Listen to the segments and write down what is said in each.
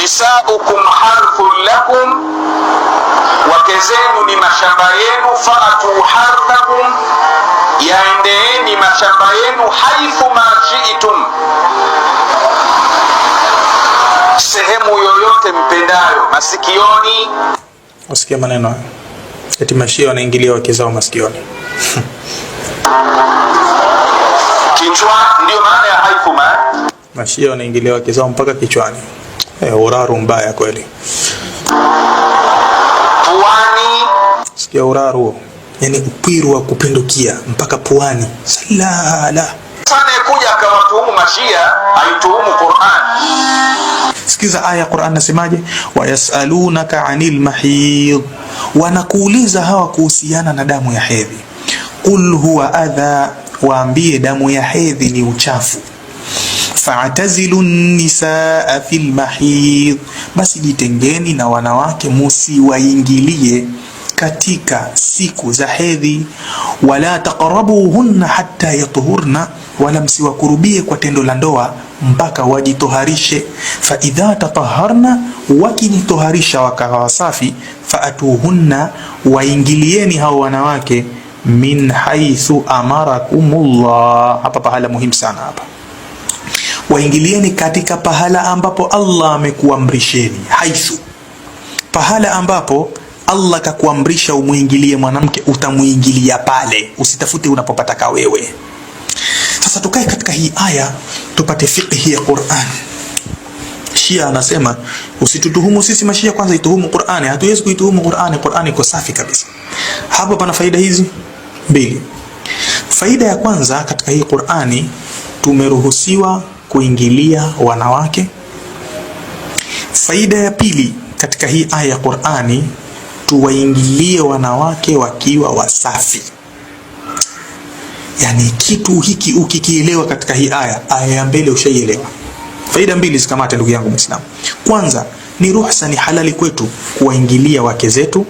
nisaukum harthun lakum, wake zenu ni mashamba yenu, fa'atu harthakum, yaendeeni mashamba yenu, haithu ma shi'tum, sehemu yoyote mpendayo. Masikioni. Usikia maneno eti mashia wanaingilia wake zao masikioni. Kichwa ndio maana ya haithu ma. Mashia wanaingilia wake zao mpaka kichwani. Uraru mbaya kweli. Puani. Sikia uraru, yani upiru wa kupindukia mpaka puani. Salala. Sana kuja akawatuhumu mashia, aituhumu Qur'an. Sikiza aya ya Qur'an nasemaje? Wa yasalunaka 'anil mahid, wanakuuliza hawa kuhusiana na damu ya hedhi. Qul huwa adha, waambie damu ya hedhi ni uchafu. Fa'tazilu nisaa fil mahid, basi jitengeni na wanawake, musiwaingilie katika siku za hedhi. Wala taqrabuhunna hatta yatuhurna, wala msiwakurubie kwa tendo la ndoa mpaka wajitoharishe. Fa idha tataharna, wakijitoharisha wakawa safi, faatuhunna, waingilieni hao wanawake, min haithu amarakumullah. Hapa pahala muhimu sana hapa. Waingilieni katika pahala ambapo Allah amekuamrisheni. Haithu, pahala ambapo Allah kakuamrisha umuingilie mwanamke, utamuingilia pale, usitafute unapopataka wewe. Sasa tukae katika hii aya tupate fiqh ya Qur'an. Shia anasema usitutuhumu sisi mashia, kwanza ituhumu Qur'ani. Hatuwezi kuituhumu Qur'ani, Qur'ani iko safi kabisa. Hapa pana faida hizi mbili. Faida ya kwanza, katika hii Qur'ani tumeruhusiwa kuingilia wanawake. Faida ya pili, katika hii aya ya Qur'ani tuwaingilie wanawake wakiwa wasafi. Yani kitu hiki ukikielewa katika hii aya ya mbele ushaielewa. Faida mbili zikamate ndugu yangu Muislamu. Kwanza ni ruhusa, ni halali kwetu kuwaingilia wake zetu,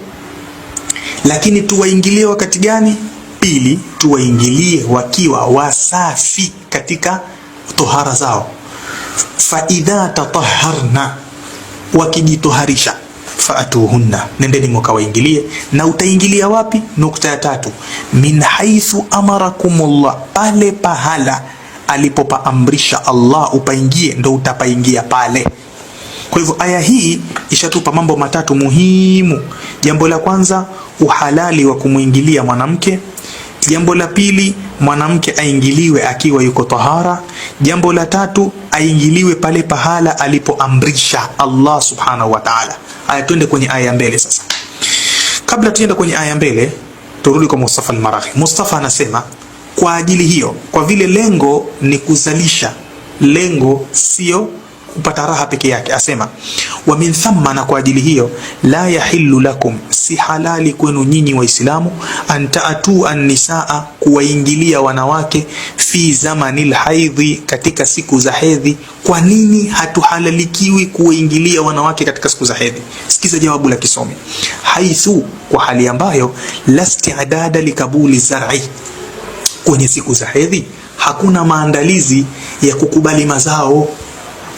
lakini tuwaingilie wakati gani? Pili, tuwaingilie wakiwa wasafi katika tohara zao. Fa idha tatahharna, wakijitoharisha, faatuhunna, nendeni mkawaingilie. Na utaingilia wapi? Nukta ya tatu, min haithu amarakumullah, pale pahala alipopaamrisha Allah upaingie, ndo utapaingia pale. Kwa hivyo aya hii ishatupa mambo matatu muhimu. Jambo la kwanza, uhalali wa kumuingilia mwanamke. Jambo la pili, mwanamke aingiliwe akiwa yuko tahara. Jambo la tatu, aingiliwe pale pahala alipoamrisha Allah subhanahu wa ta'ala. Aya, twende kwenye aya mbele sasa. Kabla tuende kwenye aya mbele, turudi kwa Mustafa al-Maraghi. Mustafa anasema kwa ajili hiyo, kwa vile lengo ni kuzalisha, lengo sio kupata raha peke yake, asema wa min thamma, na kwa ajili hiyo, la yahillu lakum, si halali kwenu nyinyi waislamu, antaatu an-nisaa, kuwaingilia wanawake, fi zamanil haidhi, katika siku za hedhi. Kwa nini hatuhalalikiwi kuwaingilia wanawake katika siku za hedhi? Sikiza jawabu la kisomi. Haithu, kwa hali ambayo, lasti'dada likabuli zar'i, kwenye siku za hedhi hakuna maandalizi ya kukubali mazao.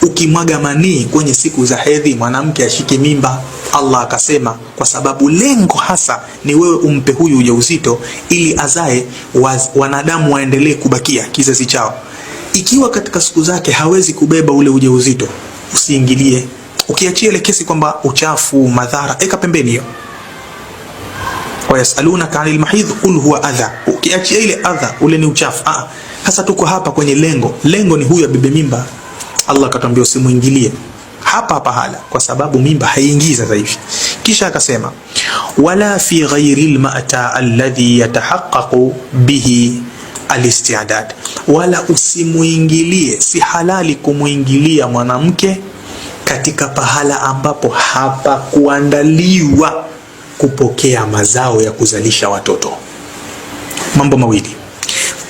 Ukimwaga manii kwenye siku za hedhi, mwanamke ashike mimba. Allah akasema kwa sababu lengo hasa ni wewe umpe huyu ujauzito ili azae, wanadamu waendelee kubakia kizazi chao. Ikiwa katika siku zake hawezi kubeba ule ujauzito, usiingilie. Ukiachia ile kesi kwamba uchafu, madhara, eka pembeni hiyo. Wa yasalunaka 'anil mahidh qul huwa adha, ukiachia ile adha, ule ni uchafu. Sasa tuko hapa kwenye lengo ni huyu abebe mimba. Allah akatwambia usimuingilie hapa pahala, kwa sababu mimba haiingii sasa hivi. Kisha akasema wala fi ghairi al-ma'ta alladhi yatahaqqaqu bihi al-isti'dad, wala usimuingilie, si halali kumuingilia mwanamke katika pahala ambapo hapa kuandaliwa kupokea mazao ya kuzalisha watoto. Mambo mawili.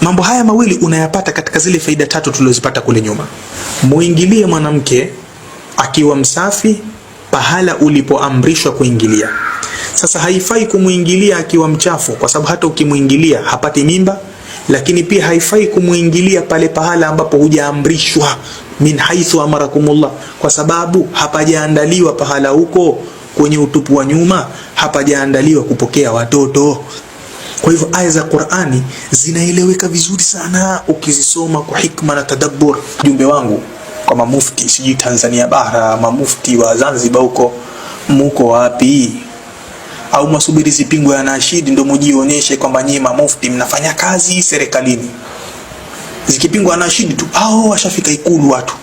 Mambo haya mawili unayapata katika zile faida tatu tulizopata kule nyuma. Muingilie mwanamke akiwa msafi pahala ulipoamrishwa kuingilia. Sasa haifai kumuingilia akiwa mchafu, kwa sababu hata ukimuingilia hapati mimba, lakini pia haifai kumuingilia pale pahala ambapo hujaamrishwa. min haithu amarakumullah, kwa sababu hapajaandaliwa pahala huko kwenye utupu wa nyuma, hapajaandaliwa kupokea watoto. Kwa hivyo aya za Qur'ani zinaeleweka vizuri sana ukizisoma kwa hikma na tadabbur. Jumbe wangu kwa mamufti siji Tanzania bara, mamufti wa Zanzibar huko, muko wapi? Au masubiri zipingwe ya nashidi ndio mujionyeshe kwamba nyinyi mamufti mnafanya kazi serikalini? Zikipingwa nashidi tu, washafika Ikulu watu,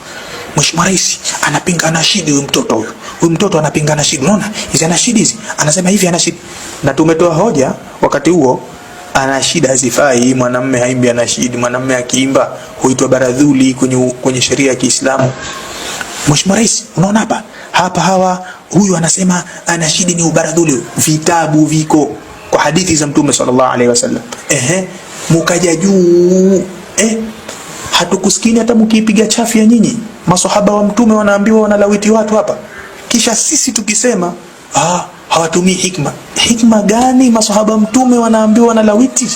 Mheshimiwa Rais anapinga nashidi, huyu mtoto anapinga nashidi, unaona hizi nashidi hizi, anasema hivi anashidi. Na tumetoa hoja wakati huo, anashida hazifai, mwanamume haimbi anashidi, mwanamume akiimba huitwa baradhuli kwenye sheria ya Kiislamu. Mheshimiwa Rais, unaona hapa huyu anasema anashidi ni ubaradhuli, vitabu viko kwa hadithi za Mtume sallallahu alaihi wasallam. Mukaja juu, hatukusikini hata mkipiga chafi ya nyinyi. Maswahaba wa Mtume wanaambiwa wanalawiti watu hapa, kisha sisi tukisema hawatumii hikma. Hikma gani? Maswahaba wa Mtume wanaambiwa wanalawiti,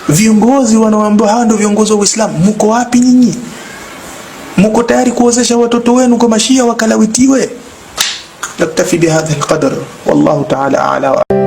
viongozi wanaambiwa hawa ndio viongozi wa Uislamu. Mko wapi nyinyi? Mko tayari kuozesha watoto wenu kwa mashia wakalawitiwe? Naktafi bihadha alqadar, wallahu ta'ala a'la.